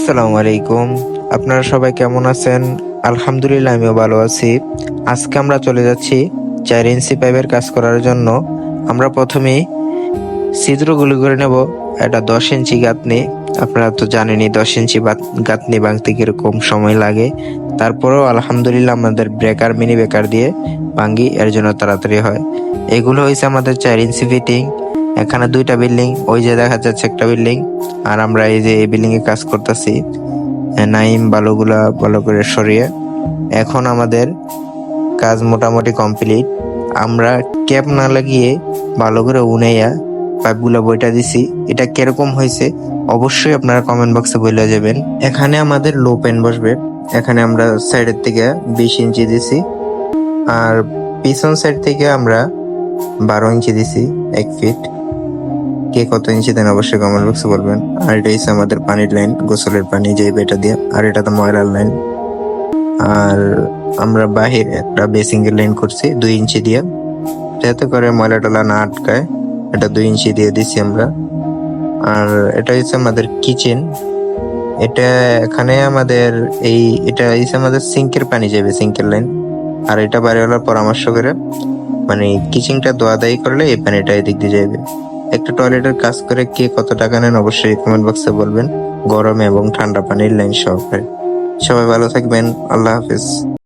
আসসালামু আলাইকুম। আপনারা সবাই কেমন আছেন? আলহামদুলিল্লাহ, আমিও ভালো আছি। আজকে আমরা চলে যাচ্ছি 4 ইঞ্চি পাইপের কাজ করার জন্য। আমরা প্রথমেই ছিদ্রগুলো করে নেব। এটা 10 ইঞ্চি গাঁথনি। আপনারা তো জানেনই 10 ইঞ্চি গাঁথনি ভাঙতে কিরকম সময় লাগে। তারপরেও আলহামদুলিল্লাহ আমাদের ব্রেকার মিনি ব্রেকার দিয়ে ভাঙ্গি, এর জন্য তাড়াতাড়ি হয়। এগুলো হয়েছে আমাদের 4 ইঞ্চি ফিটিং। এখানে 2টা বিল্ডিং, ওই যে দেখা যাচ্ছে একটা বিল্ডিং, আর আমরা এই যে এই বিল্ডিং এ কাজ করতেছি। নাইম বালুগুলা ভালো করে সরিয়ে এখন আমাদের কাজ মোটামুটি কমপ্লিট। আমরা ক্যাপ না লাগিয়ে ভালো করে উনাইয়া পাইপগুলো বইটা দিছি। এটা কিরকম হয়েছে অবশ্যই আপনারা কমেন্ট বক্সে বলে যাবেন। এখানে আমাদের লো পেন বসবে। এখানে আমরা সাইডের থেকে 20 ইঞ্চি দিছি, আর পিছন সাইড থেকে আমরা 12 ইঞ্চি দিছি, 1 ফিট। কে কত ইঞ্চি দেন অবশ্যই কমেন্ট বক্সে বলবেন। আর এটা হচ্ছে আমাদের পানির লাইন, গোসলের পানি যে বেটা দিয়ে, আর এটা তো ময়লার লাইন। আর আমরা বাহির একটা বেসিং এর লাইন করছি 2 ইঞ্চি দিয়ে, যাতে করে ময়লা টলা না আটকায়। এটা 2 ইঞ্চি দিয়ে দিছি আমরা। আর এটা হচ্ছে আমাদের কিচেন। এটা এখানে আমাদের এটা হচ্ছে আমাদের সিঙ্কের পানি যাবে, সিঙ্কের লাইন। আর এটা বাড়িওয়ালার পরামর্শ করে মানে কিচেনটা ধোয়া দায়ী করলে এই পানিটা এদিক দিয়ে যাবে। একটা টয়লেটের কাজ করে কে কত টাকা নেন অবশ্যই কমেন্ট বক্সে বলবেন, গরম এবং ঠান্ডা পানির লাইন সহকারে। সবাই ভালো থাকবেন, আল্লাহ হাফেজ।